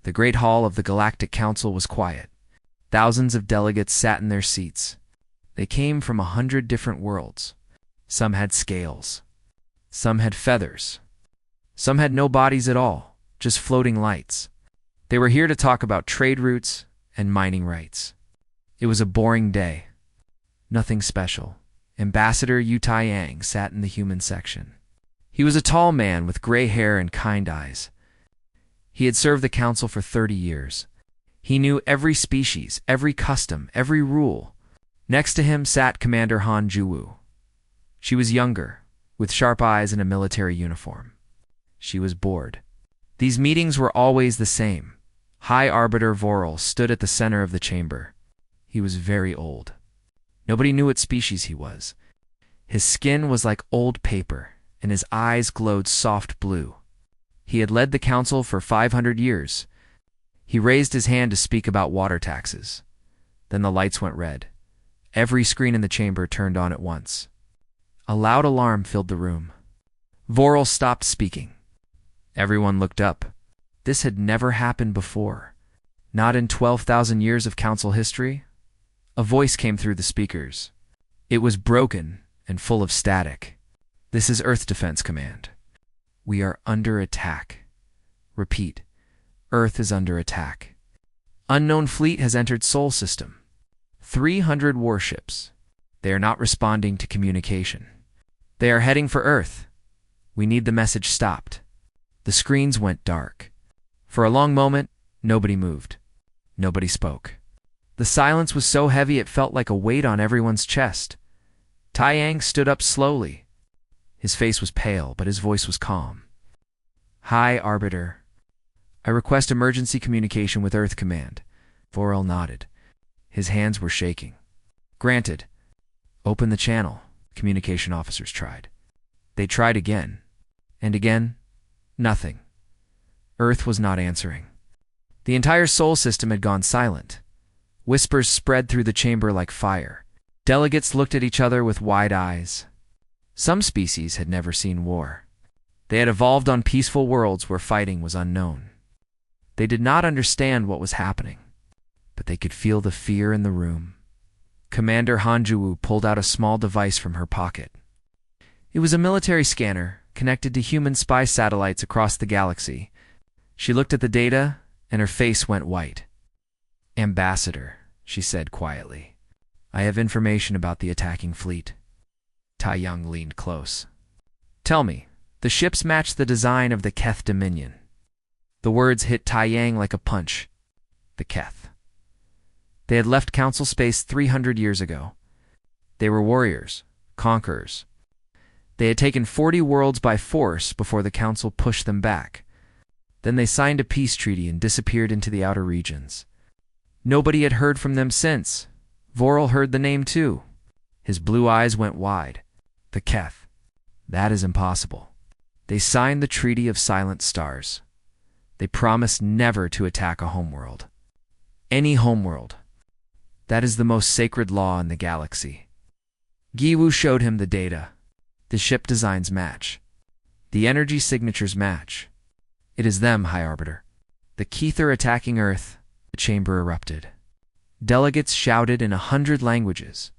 The great hall of the Galactic Council was quiet. Thousands of delegates sat in their seats. They came from 100 different worlds. Some had scales. Some had feathers. Some had no bodies at all, just floating lights. They were here to talk about trade routes and mining rights. It was a boring day. Nothing special. Ambassador Yu Taiyang sat in the human section. He was a tall man with gray hair and kind eyes. He had served the council for 30 years. He knew every species, every custom, every rule. Next to him sat Commander Han Juwu. She was younger, with sharp eyes and a military uniform. She was bored. These meetings were always the same. High Arbiter Vorel stood at the center of the chamber. He was very old. Nobody knew what species he was. His skin was like old paper, and his eyes glowed soft blue. He had led the council for 500 years. He raised his hand to speak about water taxes. Then the lights went red. Every screen in the chamber turned on at once. A loud alarm filled the room. Vorel stopped speaking. Everyone looked up. This had never happened before. Not in 12,000 years of council history. A voice came through the speakers. It was broken and full of static. This is Earth Defense Command. We are under attack. Repeat. Earth is under attack. Unknown fleet has entered Sol system. 300 warships. They are not responding to communication. They are heading for Earth. We need the message stopped. The screens went dark. For a long moment, nobody moved. Nobody spoke. The silence was so heavy it felt like a weight on everyone's chest. Taiyang stood up slowly. His face was pale, but his voice was calm. High Arbiter. I request emergency communication with Earth Command. Vorel nodded. His hands were shaking. Granted. Open the channel, communication officers tried. They tried again. And again. Nothing. Earth was not answering. The entire Sol system had gone silent. Whispers spread through the chamber like fire. Delegates looked at each other with wide eyes. Some species had never seen war. They had evolved on peaceful worlds where fighting was unknown. They did not understand what was happening, but they could feel the fear in the room. Commander Hanjuwu pulled out a small device from her pocket. It was a military scanner connected to human spy satellites across the galaxy. She looked at the data, and her face went white. Ambassador, she said quietly. I have information about the attacking fleet. Taiyang leaned close. Tell me, the ships match the design of the Keth Dominion. The words hit Taiyang like a punch. The Keth. They had left Council space 300 years ago. They were warriors, conquerors. They had taken 40 worlds by force before the Council pushed them back. Then they signed a peace treaty and disappeared into the outer regions. Nobody had heard from them since. Vorel heard the name too. His blue eyes went wide. The Keth. That is impossible. They signed the Treaty of Silent Stars. They promised never to attack a homeworld. Any homeworld. That is the most sacred law in the galaxy. Giwu showed him the data. The ship designs match. The energy signatures match. It is them, High Arbiter. The Keith are attacking Earth. The chamber erupted. Delegates shouted in 100 languages.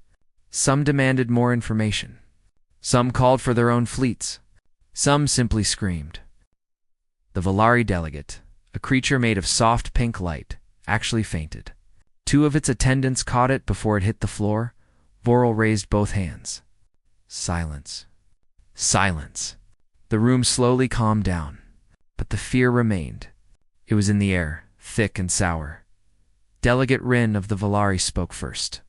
Some demanded more information. Some called for their own fleets. Some simply screamed. The Valari delegate, a creature made of soft pink light, actually fainted. 2 of its attendants caught it before it hit the floor. Vorel raised both hands. Silence. Silence. The room slowly calmed down, but the fear remained. It was in the air, thick and sour. Delegate Rin of the Valari spoke first.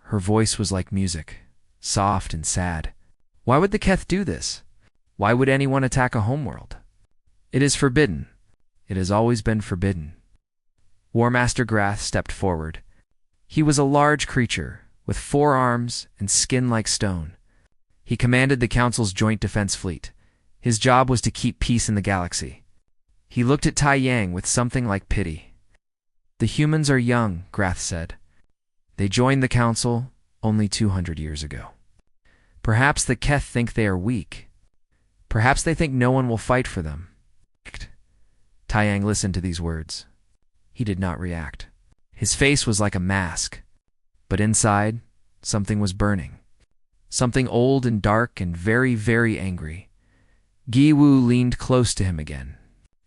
Her voice was like music, soft and sad. Why would the Keth do this? Why would anyone attack a homeworld? It is forbidden. It has always been forbidden. War Master Grath stepped forward. He was a large creature, with 4 arms and skin like stone. He commanded the Council's Joint Defense Fleet. His job was to keep peace in the galaxy. He looked at Taiyang with something like pity. The humans are young, Grath said. They joined the Council only 200 years ago. Perhaps the Keth think they are weak. Perhaps they think no one will fight for them. Taiyang listened to these words. He did not react. His face was like a mask, but inside, something was burning. Something old and dark and very, very angry. Gi Wu leaned close to him again.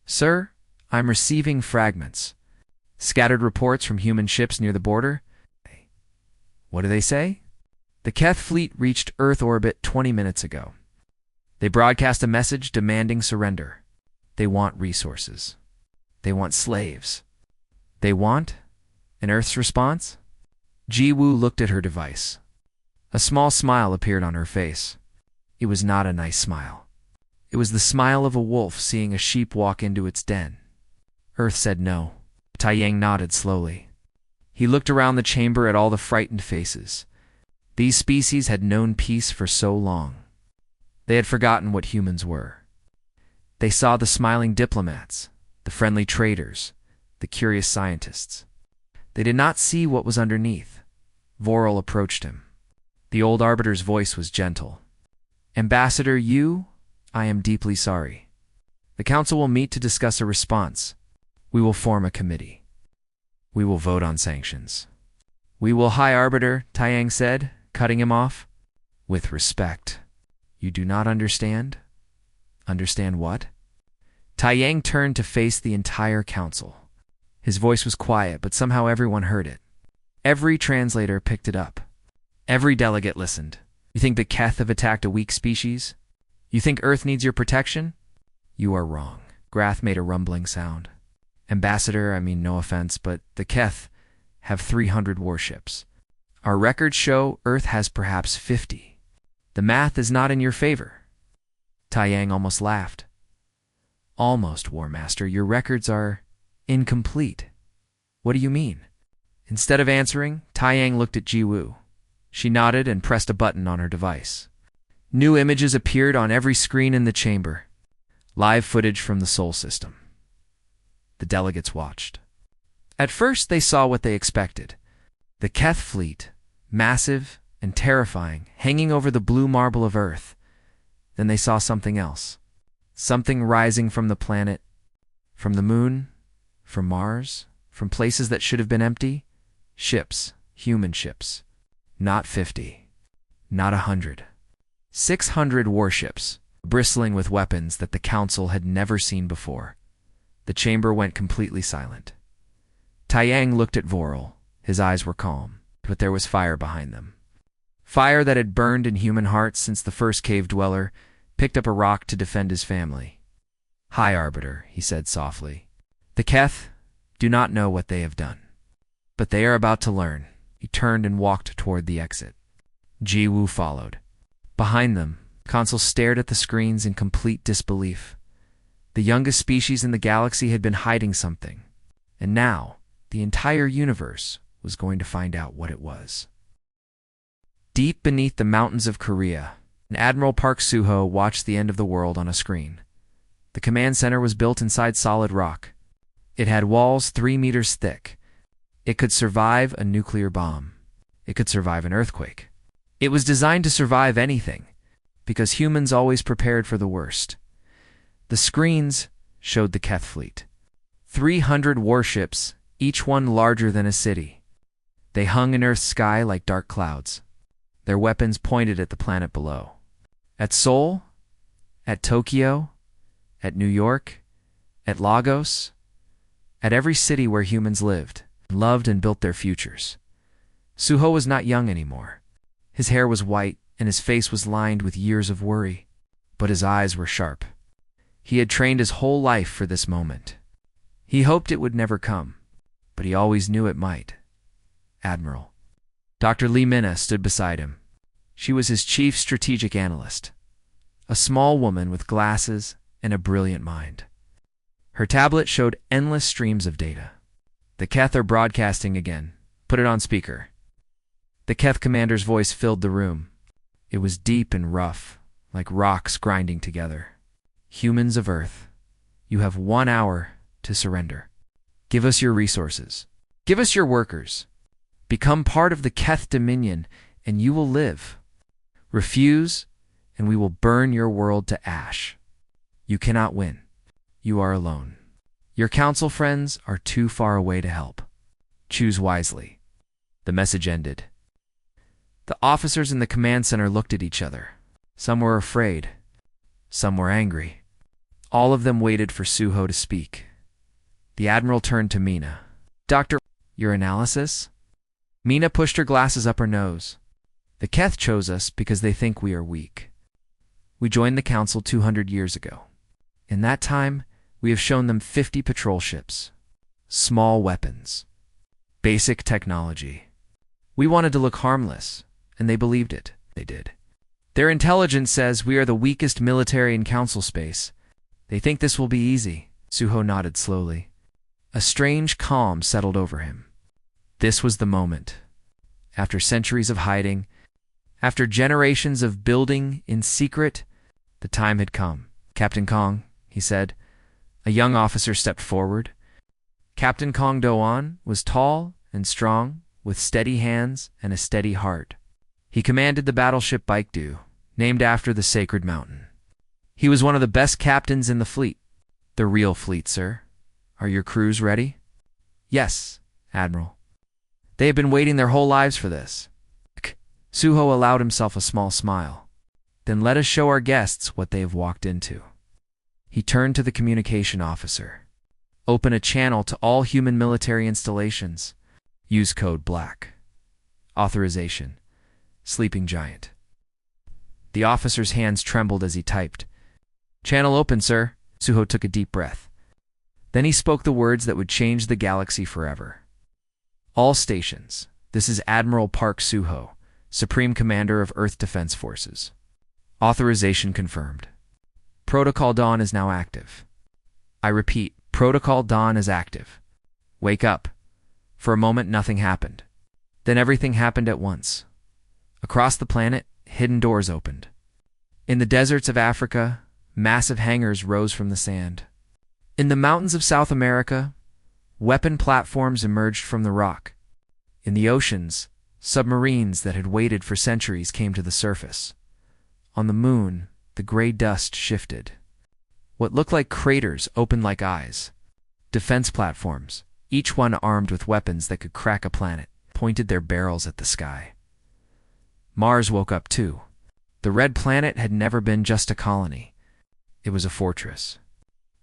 "Sir, I'm receiving fragments. Scattered reports from human ships near the border." "What do they say?" "The Keth fleet reached Earth orbit 20 minutes ago. They broadcast a message demanding surrender. They want resources. They want slaves. They want..." "An Earth's response?" Ji Wu looked at her device. A small smile appeared on her face. It was not a nice smile. It was the smile of a wolf seeing a sheep walk into its den. Earth said no. Taiyang nodded slowly. He looked around the chamber at all the frightened faces. These species had known peace for so long. They had forgotten what humans were. They saw the smiling diplomats, the friendly traders, the curious scientists. They did not see what was underneath. Vorel approached him. The old arbiter's voice was gentle. "Ambassador Yu, I am deeply sorry. The council will meet to discuss a response. We will form a committee. We will vote on sanctions." "We will, High Arbiter," Taiyang said, cutting him off. "With respect. You do not understand?" "Understand what?" Taiyang turned to face the entire council. His voice was quiet, but somehow everyone heard it. Every translator picked it up. Every delegate listened. "You think the Keth have attacked a weak species? You think Earth needs your protection? You are wrong." Grath made a rumbling sound. "Ambassador, I mean no offense, but the Keth have 300 warships. Our records show Earth has perhaps 50. The math is not in your favor." Taiyang almost laughed. "Almost, War Master. Your records are incomplete." "What do you mean?" Instead of answering, Taiyang looked at Ji Wu. She nodded and pressed a button on her device. New images appeared on every screen in the chamber. Live footage from the Sol system. The delegates watched. At first, they saw what they expected. The Keth fleet, massive and terrifying, hanging over the blue marble of Earth. Then they saw something else. Something rising from the planet, from the moon, from Mars, from places that should have been empty. Ships, human ships. Not 50. Not 100. 600 warships, bristling with weapons that the council had never seen before. The chamber went completely silent. Taiyang looked at Vorel. His eyes were calm, but there was fire behind them. Fire that had burned in human hearts since the first cave dweller picked up a rock to defend his family. "High Arbiter," he said softly. "The Keth do not know what they have done, but they are about to learn." He turned and walked toward the exit. Ji Wu followed. Behind them, Consul stared at the screens in complete disbelief. The youngest species in the galaxy had been hiding something, and now the entire universe was going to find out what it was. Deep beneath the mountains of Korea, Admiral Park Suho watched the end of the world on a screen. The command center was built inside solid rock. It had walls 3 meters thick. It could survive a nuclear bomb. It could survive an earthquake. It was designed to survive anything, because humans always prepared for the worst. The screens showed the Keth fleet. 300 warships, each one larger than a city. They hung in Earth's sky like dark clouds. Their weapons pointed at the planet below. At Seoul, at Tokyo, at New York, at Lagos, at every city where humans lived, loved and built their futures. Suho was not young anymore. His hair was white and his face was lined with years of worry, but his eyes were sharp. He had trained his whole life for this moment. He hoped it would never come, but he always knew it might. Admiral. Dr. Lee Minna stood beside him. She was his chief strategic analyst, a small woman with glasses and a brilliant mind. Her tablet showed endless streams of data. "The Keth are broadcasting again. Put it on speaker." The Keth commander's voice filled the room. It was deep and rough, like rocks grinding together. "Humans of Earth, you have 1 hour to surrender. Give us your resources. Give us your workers. Become part of the Keth Dominion, and you will live. Refuse, and we will burn your world to ash. You cannot win. You are alone. Your council friends are too far away to help. Choose wisely. The message ended. The officers in the command center looked at each other. Some were afraid. Some were angry. All of them waited for Suho to speak. The admiral turned to Mina. Doctor, your analysis? Mina pushed her glasses up her nose. The Keth chose us because they think we are weak. We joined the council 200 years ago. In that time, we have shown them 50 patrol ships, small weapons, basic technology. We wanted to look harmless, and they believed it. They did. Their intelligence says we are the weakest military in council space. They think this will be easy. Suho nodded slowly. A strange calm settled over him. This was the moment. After centuries of hiding, after generations of building in secret, the time had come. Captain Kong, he said. A young officer stepped forward. Captain Kong Do-an was tall and strong, with steady hands and a steady heart. He commanded the battleship Baekdu, named after the sacred mountain. He was one of the best captains in the fleet. The real fleet, sir. Are your crews ready? Yes, Admiral. They have been waiting their whole lives for this. Suho allowed himself a small smile. Then let us show our guests what they have walked into. He turned to the communication officer. Open a channel to all human military installations. Use code BLACK. Authorization. Sleeping Giant. The officer's hands trembled as he typed. Channel open, sir. Suho took a deep breath. Then he spoke the words that would change the galaxy forever. All stations. This is Admiral Park Suho, Supreme Commander of Earth Defense Forces. Authorization confirmed. Protocol Dawn is now active. I repeat, Protocol Dawn is active. Wake up. For a moment, nothing happened. Then everything happened at once. Across the planet, hidden doors opened. In the deserts of Africa, massive hangars rose from the sand. In the mountains of South America, weapon platforms emerged from the rock. In the oceans, submarines that had waited for centuries came to the surface. On the moon, the gray dust shifted. What looked like craters opened like eyes. Defense platforms, each one armed with weapons that could crack a planet, pointed their barrels at the sky. Mars woke up too. The red planet had never been just a colony. It was a fortress.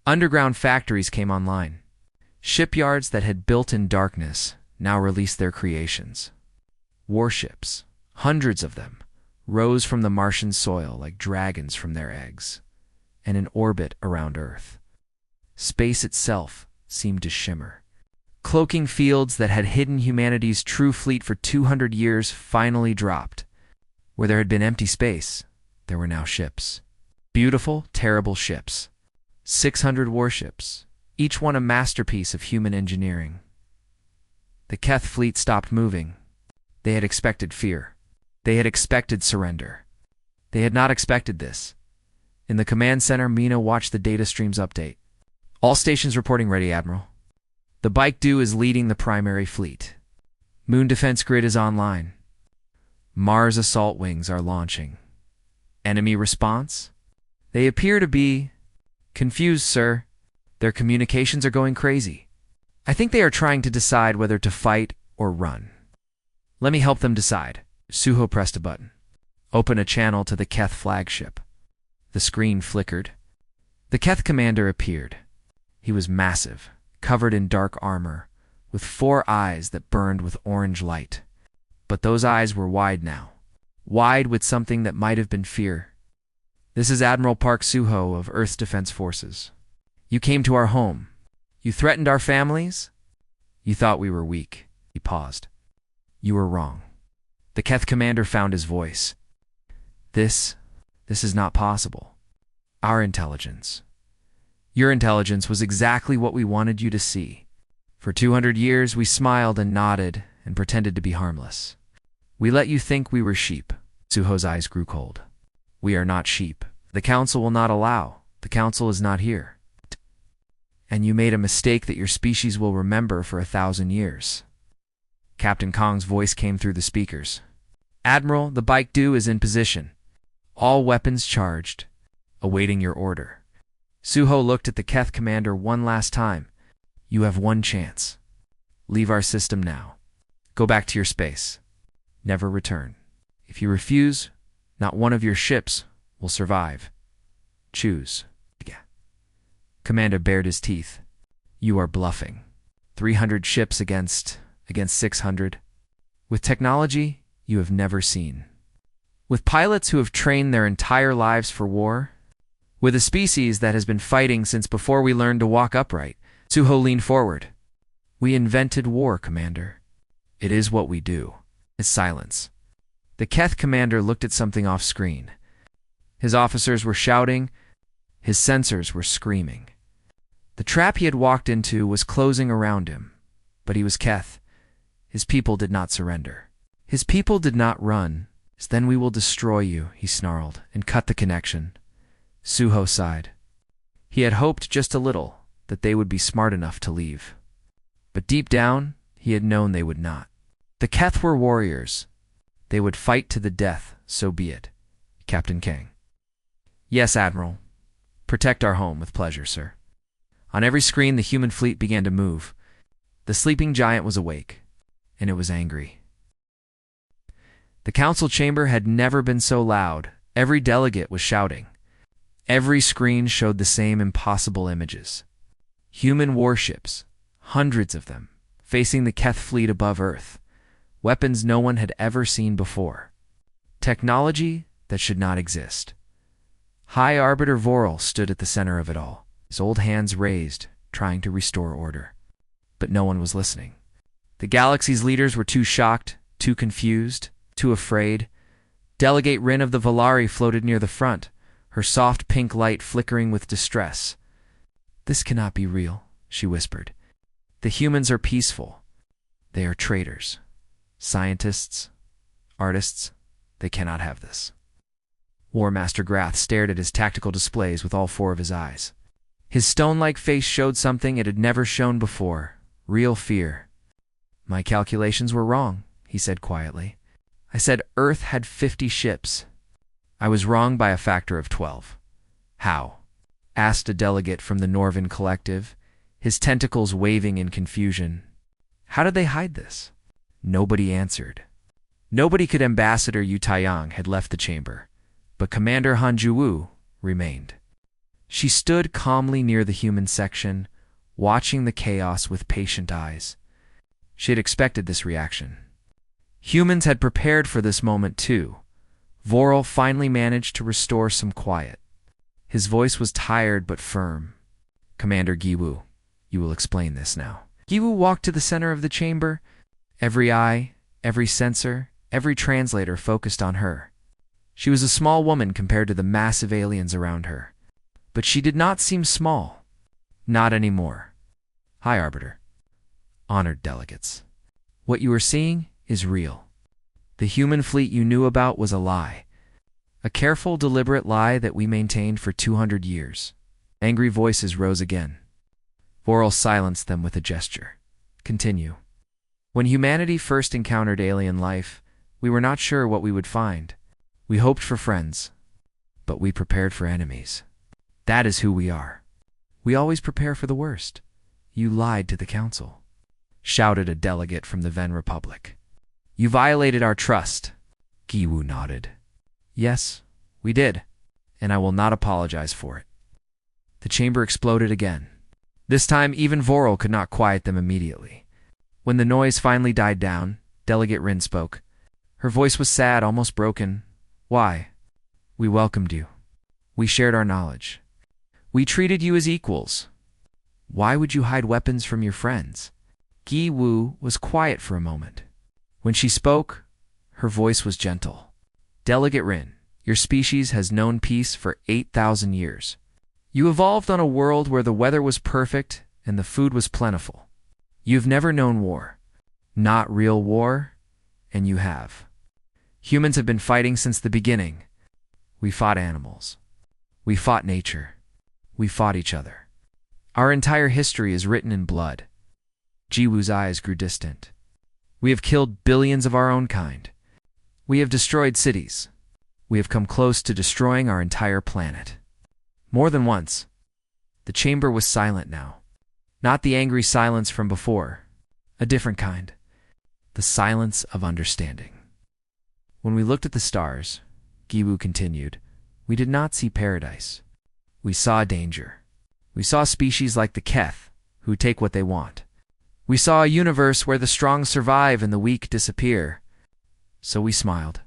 Underground factories came online. Shipyards that had built in darkness now released their creations. Warships, hundreds of them, rose from the Martian soil like dragons from their eggs, and in orbit around Earth. Space itself seemed to shimmer. Cloaking fields that had hidden humanity's true fleet for 200 years finally dropped. Where there had been empty space, there were now ships. Beautiful, terrible ships. 600 warships, each one a masterpiece of human engineering. The Keth fleet stopped moving. They had expected fear. They had expected surrender. They had not expected this. In the command center, Mina watched the data streams update. All stations reporting ready, Admiral. The Baekdu is leading the primary fleet. Moon defense grid is online. Mars assault wings are launching. Enemy response? They appear to be confused, sir. Their communications are going crazy. I think they are trying to decide whether to fight or run. Let me help them decide. Suho pressed a button. Open a channel to the Keth flagship. The screen flickered. The Keth commander appeared. He was massive, covered in dark armor, with 4 eyes that burned with orange light. But those eyes were wide now. Wide with something that might have been fear. This is Admiral Park Suho of Earth's Defense Forces. You came to our home. You threatened our families. You thought we were weak. He paused. You were wrong. The Keth commander found his voice. This is not possible. Our intelligence. Your intelligence was exactly what we wanted you to see. For 200 years, we smiled and nodded and pretended to be harmless. We let you think we were sheep. Suho's eyes grew cold. We are not sheep. The council will not allow. The council is not here. And you made a mistake that your species will remember for 1,000 years. Captain Kong's voice came through the speakers. Admiral, the Baekdu is in position. All weapons charged. Awaiting your order. Suho looked at the Keth commander one last time, You have one chance. Leave our system now. Go back to your space. Never return. If you refuse, not one of your ships will survive. Choose. Commander bared his teeth. You are bluffing. 300 ships against 600. With technology you have never seen. With pilots who have trained their entire lives for war. With a species that has been fighting since before we learned to walk upright. Suho leaned forward. We invented war, Commander. It is what we do. His silence. The Keth commander looked at something off screen. His officers were shouting. His sensors were screaming. The trap he had walked into was closing around him. But he was Keth. His people did not surrender. His people did not run. Then we will destroy you, he snarled, and cut the connection. Suho sighed. He had hoped just a little that they would be smart enough to leave. But deep down, he had known they would not. The Keth were warriors. They would fight to the death, so be it. Captain Kang. Yes, Admiral. Protect our home with pleasure, sir. On every screen, the human fleet began to move. The sleeping giant was awake, and it was angry. The council chamber had never been so loud. Every delegate was shouting. Every screen showed the same impossible images. Human warships, hundreds of them, facing the Keth fleet above Earth. Weapons no one had ever seen before. Technology that should not exist. High Arbiter Vorel stood at the center of it all, his old hands raised, trying to restore order. But no one was listening. The galaxy's leaders were too shocked, too confused, too afraid. Delegate Rin of the Valari floated near the front, her soft pink light flickering with distress. This cannot be real, she whispered. The humans are peaceful. They are traitors. Scientists, artists, they cannot have this. War Master Grath stared at his tactical displays with all four of his eyes. His stone-like face showed something it had never shown before, real fear. My calculations were wrong, he said quietly. I said Earth had 50 ships. I was wrong by a factor of 12. How? Asked a delegate from the Norvin Collective, his tentacles waving in confusion. How did they hide this? Nobody answered. Nobody could. Ambassador Yu Taiyang had left the chamber, but Commander Han Juwu remained. She stood calmly near the human section, watching the chaos with patient eyes. She had expected this reaction. Humans had prepared for this moment too. Vorel finally managed to restore some quiet. His voice was tired but firm. Commander Giwu, you will explain this now. Giwu walked to the center of the chamber. Every eye, every sensor, every translator focused on her. She was a small woman compared to the massive aliens around her. But she did not seem small. Not anymore. Hi, Arbiter. Honored delegates. What you are seeing is real. The human fleet you knew about was a lie. A careful, deliberate lie that we maintained for 200 years. Angry voices rose again. Vorel silenced them with a gesture. Continue. When humanity first encountered alien life, we were not sure what we would find. We hoped for friends, but we prepared for enemies. That is who we are. We always prepare for the worst. You lied to the council, shouted a delegate from the Ven Republic. You violated our trust. Giwu nodded. Yes, we did, and I will not apologize for it. The chamber exploded again. This time, even Vorel could not quiet them immediately. When the noise finally died down, Delegate Rin spoke. Her voice was sad, almost broken. Why? We welcomed you. We shared our knowledge. We treated you as equals. Why would you hide weapons from your friends? Giwu was quiet for a moment. When she spoke, her voice was gentle. Delegate Rin, your species has known peace for 8,000 years. You evolved on a world where the weather was perfect and the food was plentiful. You've never known war. Not real war, and you have. Humans have been fighting since the beginning. We fought animals. We fought nature. We fought each other. Our entire history is written in blood. Jiwu's eyes grew distant. We have killed billions of our own kind. We have destroyed cities. We have come close to destroying our entire planet. More than once. The chamber was silent now. Not the angry silence from before, a different kind. The silence of understanding. When we looked at the stars, Giwu continued, we did not see paradise. We saw danger. We saw species like the Keth, who take what they want. We saw a universe where the strong survive and the weak disappear. So we smiled.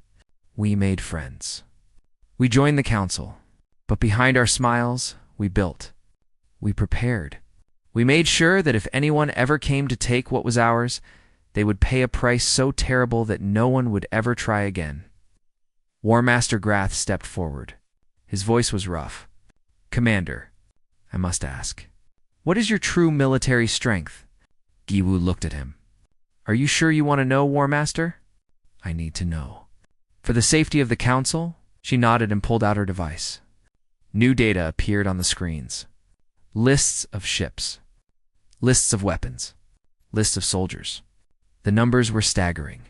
We made friends. We joined the council. But behind our smiles, we built. We prepared. We made sure that if anyone ever came to take what was ours, they would pay a price so terrible that no one would ever try again. War Master Grath stepped forward. His voice was rough. Commander, I must ask, what is your true military strength? Giwu looked at him. Are you sure you want to know, War Master? I need to know. For the safety of the council, she nodded and pulled out her device. New data appeared on the screens. Lists of ships. Lists of weapons. Lists of soldiers. The numbers were staggering.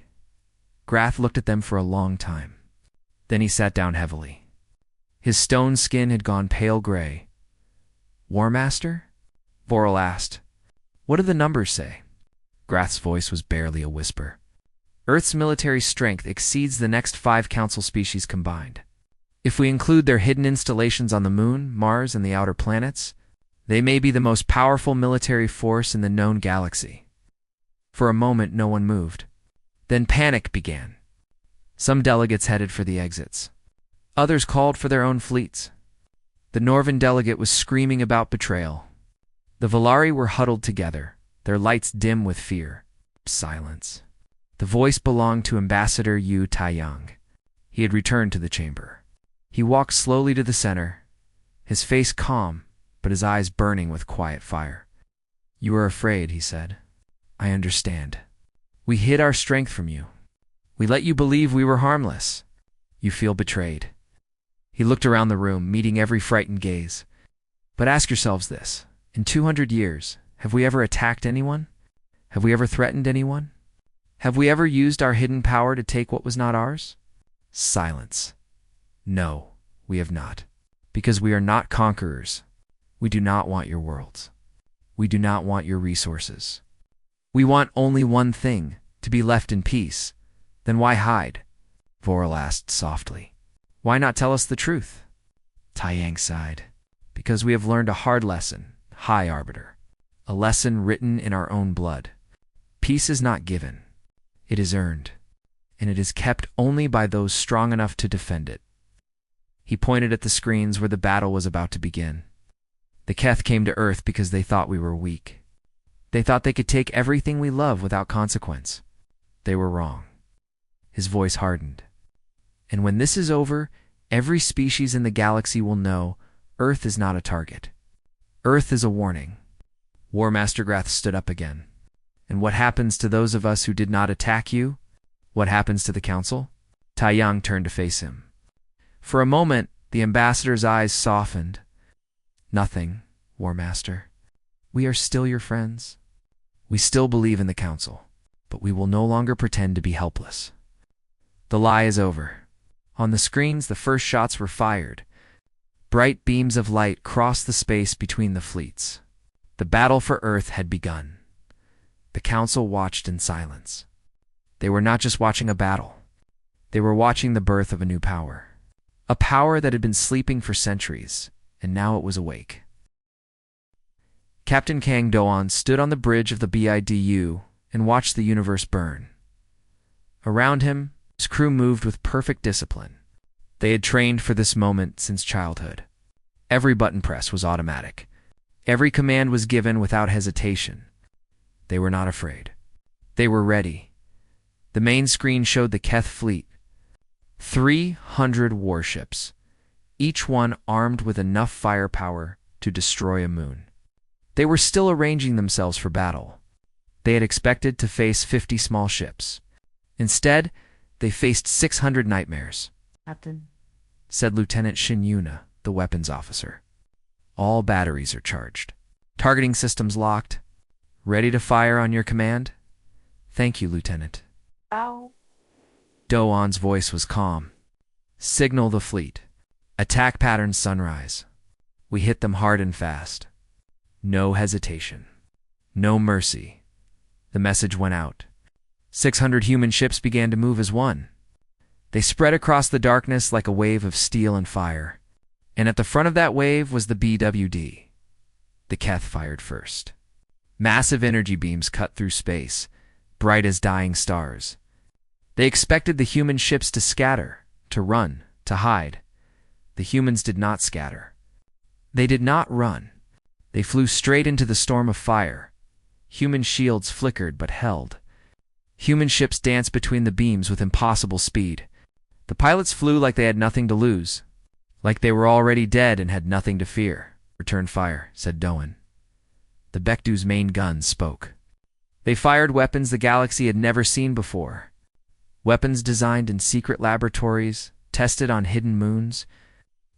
Grath looked at them for a long time. Then he sat down heavily. His stone skin had gone pale gray. War Master? Voral asked. What do the numbers say? Grath's voice was barely a whisper. Earth's military strength exceeds the next 5 council species combined. If we include their hidden installations on the Moon, Mars, and the outer planets, they may be the most powerful military force in the known galaxy. For a moment, no one moved. Then panic began. Some delegates headed for the exits. Others called for their own fleets. The Norvan delegate was screaming about betrayal. The Volari were huddled together, their lights dim with fear. Silence. The voice belonged to Ambassador Yu Taiyang. He had returned to the chamber. He walked slowly to the center, his face calm, but his eyes burning with quiet fire. You are afraid, he said. I understand. We hid our strength from you. We let you believe we were harmless. You feel betrayed. He looked around the room, meeting every frightened gaze. But ask yourselves this. In 200 years, have we ever attacked anyone? Have we ever threatened anyone? Have we ever used our hidden power to take what was not ours? Silence. No, we have not. Because we are not conquerors. We do not want your worlds. We do not want your resources. We want only one thing, to be left in peace. Then why hide? Voral asked softly. Why not tell us the truth? Taiyang sighed. Because we have learned a hard lesson, High Arbiter. A lesson written in our own blood. Peace is not given. It is earned. And it is kept only by those strong enough to defend it. He pointed at the screens where the battle was about to begin. The Keth came to Earth because they thought we were weak. They thought they could take everything we love without consequence. They were wrong. His voice hardened. And when this is over, every species in the galaxy will know Earth is not a target. Earth is a warning. War Master Grath stood up again. And what happens to those of us who did not attack you? What happens to the council? Taiyang turned to face him. For a moment, the ambassador's eyes softened. Nothing, War Master. We are still your friends. We still believe in the council, but we will no longer pretend to be helpless. The lie is over. On the screens, the first shots were fired. Bright beams of light crossed the space between the fleets. The battle for Earth had begun. The council watched in silence. They were not just watching a battle. They were watching the birth of a new power. A power that had been sleeping for centuries, and now it was awake. Captain Kang Doan stood on the bridge of the BIDU and watched the universe burn. Around him, his crew moved with perfect discipline. They had trained for this moment since childhood. Every button press was automatic. Every command was given without hesitation. They were not afraid. They were ready. The main screen showed the Keth fleet. 300 warships, each one armed with enough firepower to destroy a moon. They were still arranging themselves for battle. They had expected to face 50 small ships. Instead, they faced 600 nightmares. Captain, said Lieutenant Shin Yuna, the weapons officer. All batteries are charged. Targeting systems locked. Ready to fire on your command? Thank you, Lieutenant. Ow. Doan's voice was calm. Signal the fleet. Attack pattern sunrise. We hit them hard and fast. No hesitation. No mercy. The message went out. 600 human ships began to move as one. They spread across the darkness like a wave of steel and fire. And at the front of that wave was the BWD. The Keth fired first. Massive energy beams cut through space, bright as dying stars. They expected the human ships to scatter, to run, to hide. The humans did not scatter. They did not run. They flew straight into the storm of fire. Human shields flickered but held. Human ships danced between the beams with impossible speed. The pilots flew like they had nothing to lose, like they were already dead and had nothing to fear. "Return fire," said Doan. The Bekdu's main guns spoke. They fired weapons the galaxy had never seen before. Weapons designed in secret laboratories, tested on hidden moons,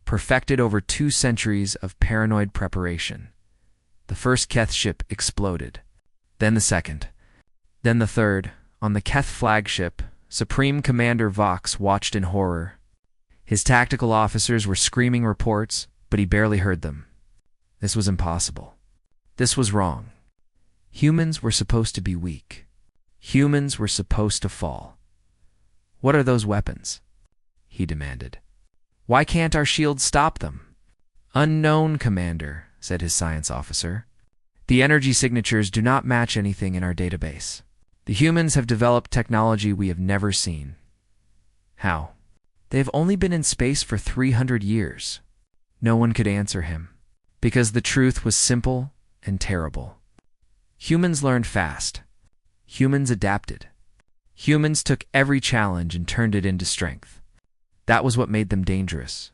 perfected over 2 centuries of paranoid preparation. The first Keth ship exploded. Then the second. Then the third. On the Keth flagship, Supreme Commander Vox watched in horror. His tactical officers were screaming reports, but he barely heard them. This was impossible. This was wrong. Humans were supposed to be weak. Humans were supposed to fall. "What are those weapons?" he demanded. "Why can't our shields stop them?" "Unknown, Commander," said his science officer. "The energy signatures do not match anything in our database. The humans have developed technology we have never seen." "How?" "They have only been in space for 300 years. No one could answer him, because the truth was simple and terrible. Humans learned fast. Humans adapted. Humans took every challenge and turned it into strength. That was what made them dangerous.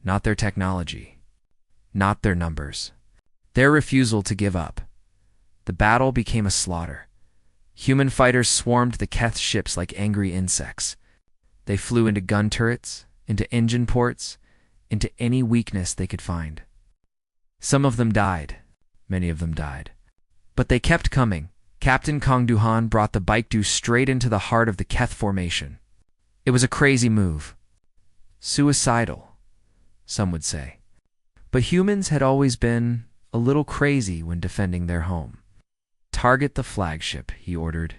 Not their technology. Not their numbers. Their refusal to give up. The battle became a slaughter. Human fighters swarmed the Keth ships like angry insects. They flew into gun turrets, into engine ports, into any weakness they could find. Some of them died. Many of them died. But they kept coming. Captain Kongduhan brought the Baekdu straight into the heart of the Keth formation. It was a crazy move. Suicidal, some would say. But humans had always been a little crazy when defending their home. "Target the flagship," he ordered.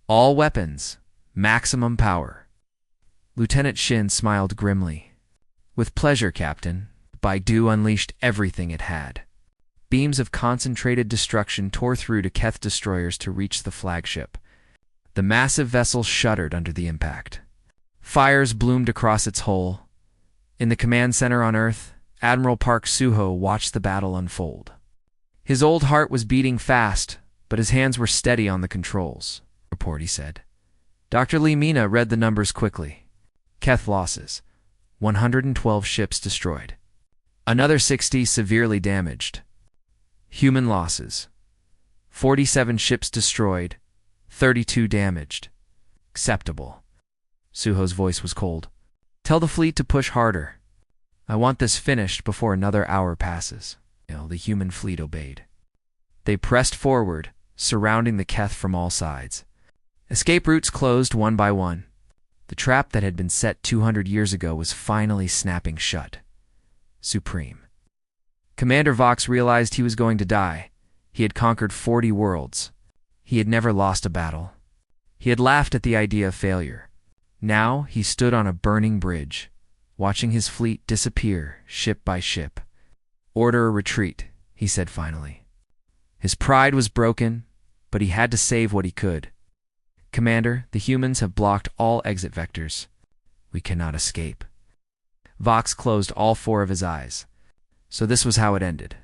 "All weapons, maximum power." Lieutenant Shin smiled grimly. "With pleasure, Captain." Baekdu unleashed everything it had. Beams of concentrated destruction tore through to Keth destroyers to reach the flagship. The massive vessel shuddered under the impact. Fires bloomed across its hull. In the command center on Earth, Admiral Park Suho watched the battle unfold. His old heart was beating fast, but his hands were steady on the controls. "Report," he said. Dr. Lee Mina read the numbers quickly. Keth losses: 112 ships destroyed. Another 60 severely damaged. Human losses: 47 ships destroyed, 32 damaged. Acceptable. Suho's voice was cold. "Tell the fleet to push harder. I want this finished before another hour passes." The human fleet obeyed. They pressed forward, surrounding the Keth from all sides. Escape routes closed one by one. The trap that had been set 200 years ago was finally snapping shut. Supreme. Commander Vox realized he was going to die. He had conquered 40 worlds. He had never lost a battle. He had laughed at the idea of failure. Now he stood on a burning bridge, watching his fleet disappear ship by ship. "Order a retreat," he said finally. His pride was broken, but he had to save what he could. "Commander, the humans have blocked all exit vectors. We cannot escape." Vox closed all 4 of his eyes. So this was how it ended.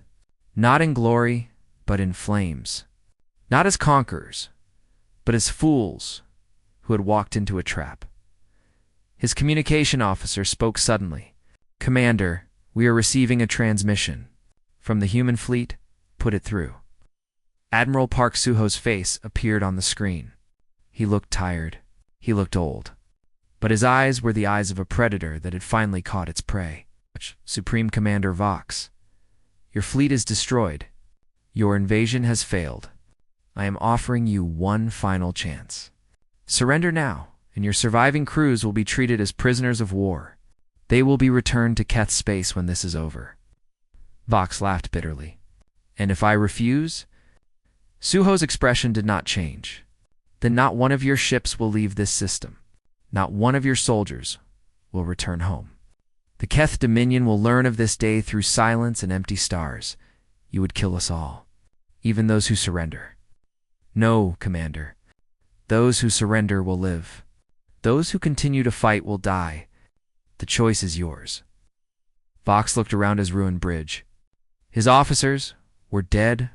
Not in glory, but in flames. Not as conquerors, but as fools who had walked into a trap. His communication officer spoke suddenly. "Commander, we are receiving a transmission. From the human fleet, put it through." Admiral Park Suho's face appeared on the screen. He looked tired. He looked old. But his eyes were the eyes of a predator that had finally caught its prey. "Supreme Commander Vox, your fleet is destroyed. Your invasion has failed. I am offering you one final chance. Surrender now, and your surviving crews will be treated as prisoners of war. They will be returned to Keth space when this is over." Vox laughed bitterly. "And if I refuse?" Suho's expression did not change. Then not one of your ships will leave this system. Not one of your soldiers will return home. The Keth Dominion will learn of this day through silence and empty stars. You would kill us all, even those who surrender. No, Commander. Those who surrender will live. Those who continue to fight will die. The choice is yours. Vox looked around his ruined bridge. His officers were dead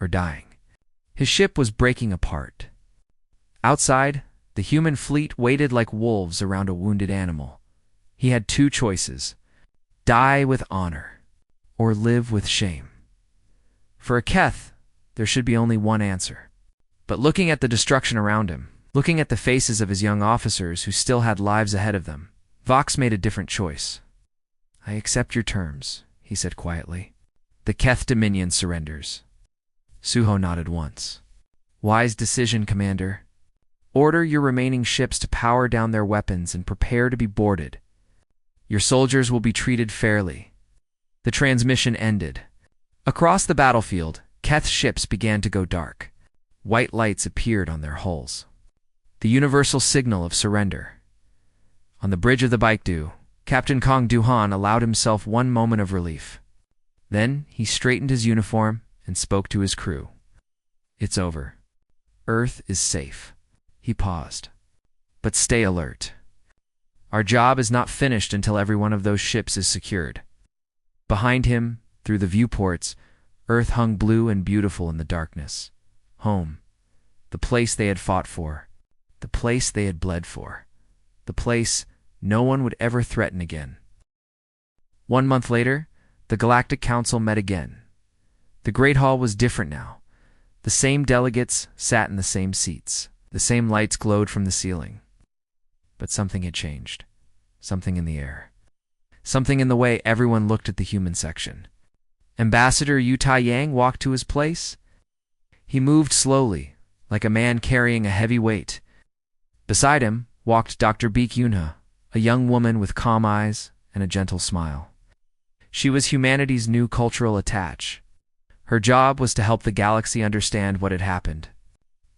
or dying. His ship was breaking apart. Outside, the human fleet waited like wolves around a wounded animal. He had two choices: die with honor or live with shame. For a Keth, there should be only one answer. But looking at the destruction around him, looking at the faces of his young officers who still had lives ahead of them, Vox made a different choice. I accept your terms, he said quietly. The Keth Dominion surrenders. Suho nodded once. Wise decision, Commander. Order your remaining ships to power down their weapons and prepare to be boarded. Your soldiers will be treated fairly. The transmission ended. Across the battlefield, Keth's ships began to go dark. White lights appeared on their hulls. The universal signal of surrender. On the bridge of the Baekdu, Captain Kong Duhan allowed himself one moment of relief. Then he straightened his uniform and spoke to his crew. It's over. Earth is safe. He paused. But stay alert. Our job is not finished until every one of those ships is secured. Behind him, through the viewports, Earth hung blue and beautiful in the darkness. Home. The place they had fought for. The place they had bled for. The place no one would ever threaten again. 1 month later, the Galactic Council met again. The Great Hall was different now. The same delegates sat in the same seats. The same lights glowed from the ceiling. But something had changed. Something in the air. Something in the way everyone looked at the human section. Ambassador Yu Tai-Yang walked to his place. He moved slowly, like a man carrying a heavy weight. Beside him walked Dr. Baek Yunha, a young woman with calm eyes and a gentle smile. She was humanity's new cultural attaché. Her job was to help the galaxy understand what had happened,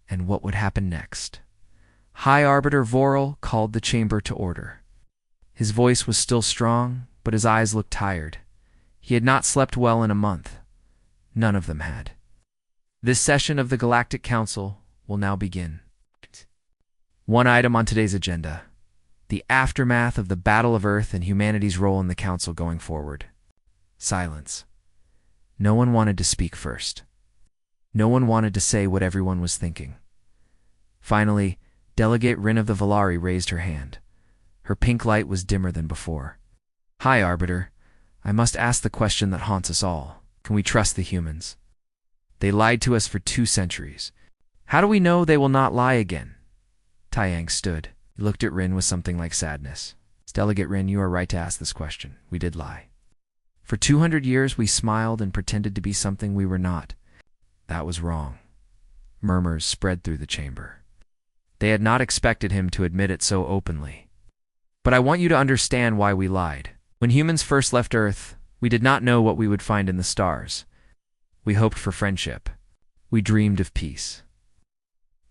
and what would happen next. High Arbiter Vorel called the chamber to order. His voice was still strong, but his eyes looked tired. He had not slept well in a month. None of them had. This session of the Galactic Council will now begin. One item on today's agenda: the aftermath of the Battle of Earth and humanity's role in the Council going forward. Silence. No one wanted to speak first. No one wanted to say what everyone was thinking. Finally, Delegate Rin of the Valari raised her hand. Her pink light was dimmer than before. Hi, Arbiter. I must ask the question that haunts us all. Can we trust the humans? They lied to us for 2 centuries. How do we know they will not lie again? Tai-Yang stood. He looked at Rin with something like sadness. Delegate Rin, you are right to ask this question. We did lie. For 200 years we smiled and pretended to be something we were not. That was wrong. Murmurs spread through the chamber. They had not expected him to admit it so openly. But I want you to understand why we lied. When humans first left Earth, we did not know what we would find in the stars. We hoped for friendship. We dreamed of peace.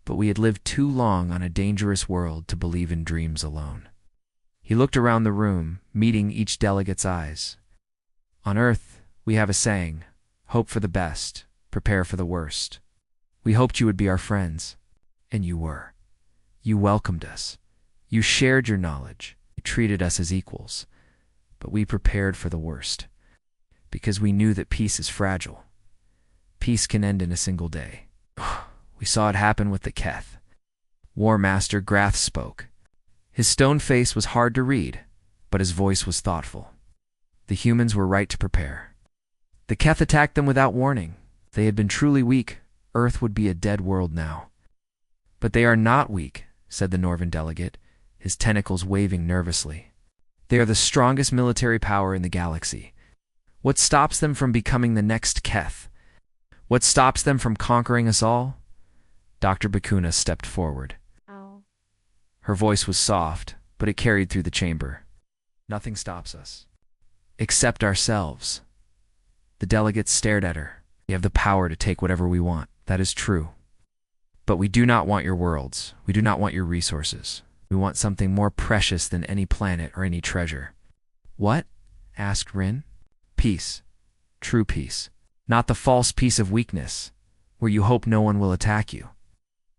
But we had lived too long on a dangerous world to believe in dreams alone. He looked around the room, meeting each delegate's eyes. On Earth, we have a saying: hope for the best, prepare for the worst. We hoped you would be our friends, and you were. You welcomed us. You shared your knowledge. You treated us as equals. But we prepared for the worst, because we knew that peace is fragile. Peace can end in a single day. We saw it happen with the Keth. War Master Grath spoke. His stone face was hard to read, but his voice was thoughtful. The humans were right to prepare. The Keth attacked them without warning. If they had been truly weak, Earth would be a dead world now. But they are not weak, said the Norvan delegate, his tentacles waving nervously. They are the strongest military power in the galaxy. What stops them from becoming the next Keth? What stops them from conquering us all? Dr. Bakuna stepped forward. Ow. Her voice was soft, but it carried through the chamber. Nothing stops us. Except ourselves. The delegates stared at her. We have the power to take whatever we want. That is true. But we do not want your worlds. We do not want your resources. We want something more precious than any planet or any treasure. What? Asked Rin. Peace. True peace. Not the false peace of weakness, where you hope no one will attack you.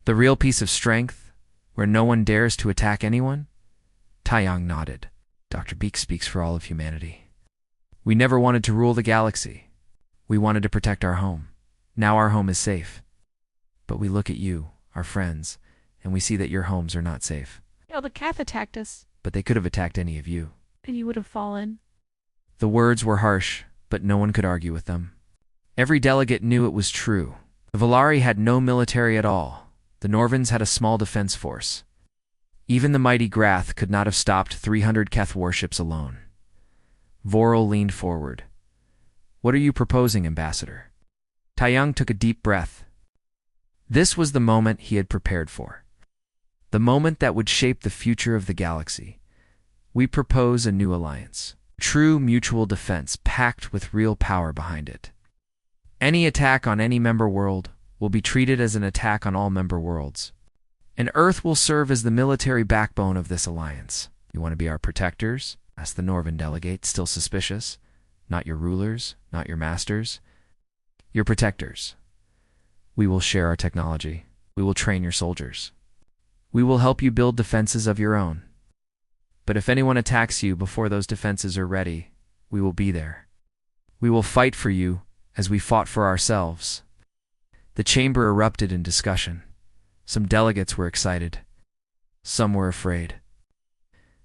The real peace of strength, where no one dares to attack anyone? Taiyang nodded. Dr. Beak speaks for all of humanity. We never wanted to rule the galaxy. We wanted to protect our home. Now our home is safe. But we look at you, our friends, and we see that your homes are not safe. The Cath attacked us. But they could have attacked any of you. And you would have fallen. The words were harsh, but no one could argue with them. Every delegate knew it was true. The Valari had no military at all. The Norvins had a small defense force. Even the mighty Grath could not have stopped 300 Keth warships alone. Vorel leaned forward. What are you proposing, Ambassador? Taiyang took a deep breath. This was the moment he had prepared for. The moment that would shape the future of the galaxy. We propose a new alliance. True mutual defense packed with real power behind it. Any attack on any member world will be treated as an attack on all member worlds. And Earth will serve as the military backbone of this alliance. You want to be our protectors? Asked the Norvin delegate, still suspicious. Not your rulers, not your masters. Your protectors. We will share our technology. We will train your soldiers. We will help you build defenses of your own. But if anyone attacks you before those defenses are ready, we will be there. We will fight for you as we fought for ourselves. The chamber erupted in discussion. Some delegates were excited. Some were afraid.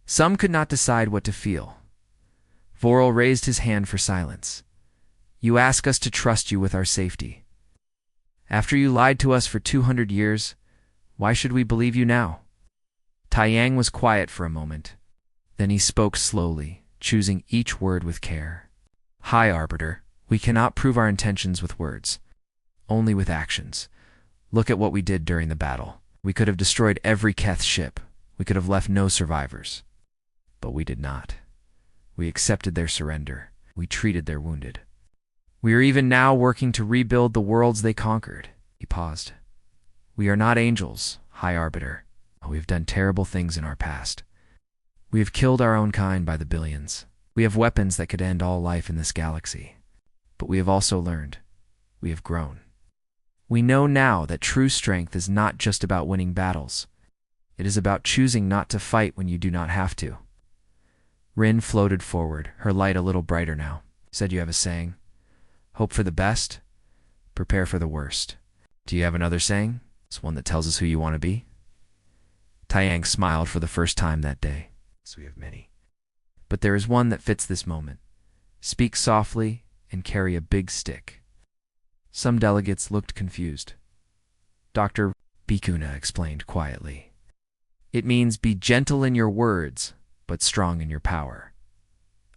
Some could not decide what to feel. Vorel raised his hand for silence. You ask us to trust you with our safety. After you lied to us for 200 years, why should we believe you now? Taiyang was quiet for a moment. Then he spoke slowly, choosing each word with care. High Arbiter, we cannot prove our intentions with words, only with actions. Look at what we did during the battle. We could have destroyed every Keth ship. We could have left no survivors. But we did not. We accepted their surrender. We treated their wounded. We are even now working to rebuild the worlds they conquered. He paused. We are not angels, High Arbiter. We have done terrible things in our past. We have killed our own kind by the billions. We have weapons that could end all life in this galaxy. But we have also learned. We have grown. We know now that true strength is not just about winning battles. It is about choosing not to fight when you do not have to. Rin floated forward, her light a little brighter now. Said you have a saying. Hope for the best, prepare for the worst. Do you have another saying? It's one that tells us who you want to be? Taiyang smiled for the first time that day. So we have many. But there is one that fits this moment. Speak softly and carry a big stick. Some delegates looked confused. Dr. Bikuna explained quietly. It means be gentle in your words, but strong in your power.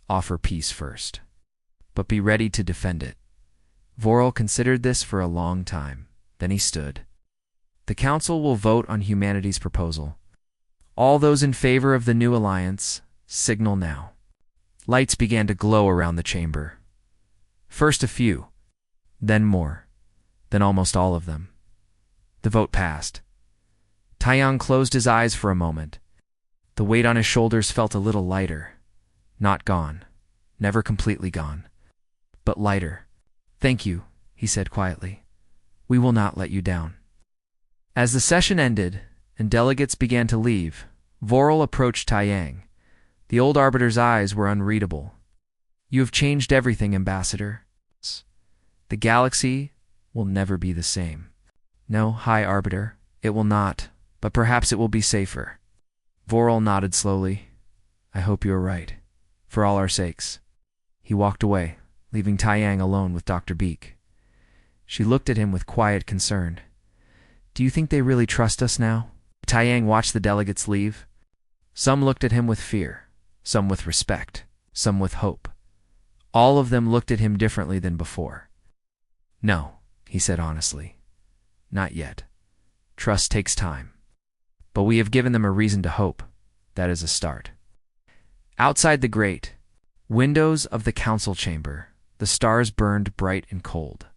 Offer peace first, but be ready to defend it. Vorel considered this for a long time. Then he stood. The Council will vote on humanity's proposal. All those in favor of the new alliance, signal now. Lights began to glow around the chamber. First a few, then more, then almost all of them. The vote passed. Taiyang closed his eyes for a moment. The weight on his shoulders felt a little lighter. Not gone, never completely gone, but lighter. Thank you, he said quietly. We will not let you down. As the session ended and delegates began to leave, Vorel approached Taiyang. The old Arbiter's eyes were unreadable. You have changed everything, Ambassador. The galaxy will never be the same. No, High Arbiter, it will not, but perhaps it will be safer. Vorel nodded slowly. I hope you are right, for all our sakes. He walked away, leaving Taiyang alone with Dr. Beak. She looked at him with quiet concern. Do you think they really trust us now? Taiyang watched the delegates leave. Some looked at him with fear, some with respect, some with hope. All of them looked at him differently than before. No, he said honestly. Not yet. Trust takes time. But we have given them a reason to hope. That is a start. Outside the grate, windows of the council chamber, the stars burned bright and cold.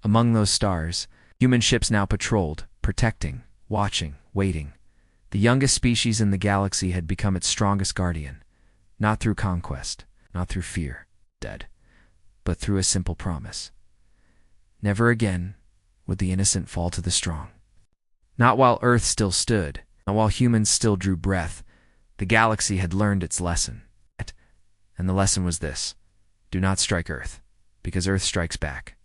Among those stars, Human ships now patrolled, protecting, watching, waiting. The youngest species in the galaxy had become its strongest guardian, not through conquest, not through fear, dead, but through a simple promise. Never again would the innocent fall to the strong. Not while Earth still stood, not while humans still drew breath. The galaxy had learned its lesson. And the lesson was this: do not strike Earth, because Earth strikes back.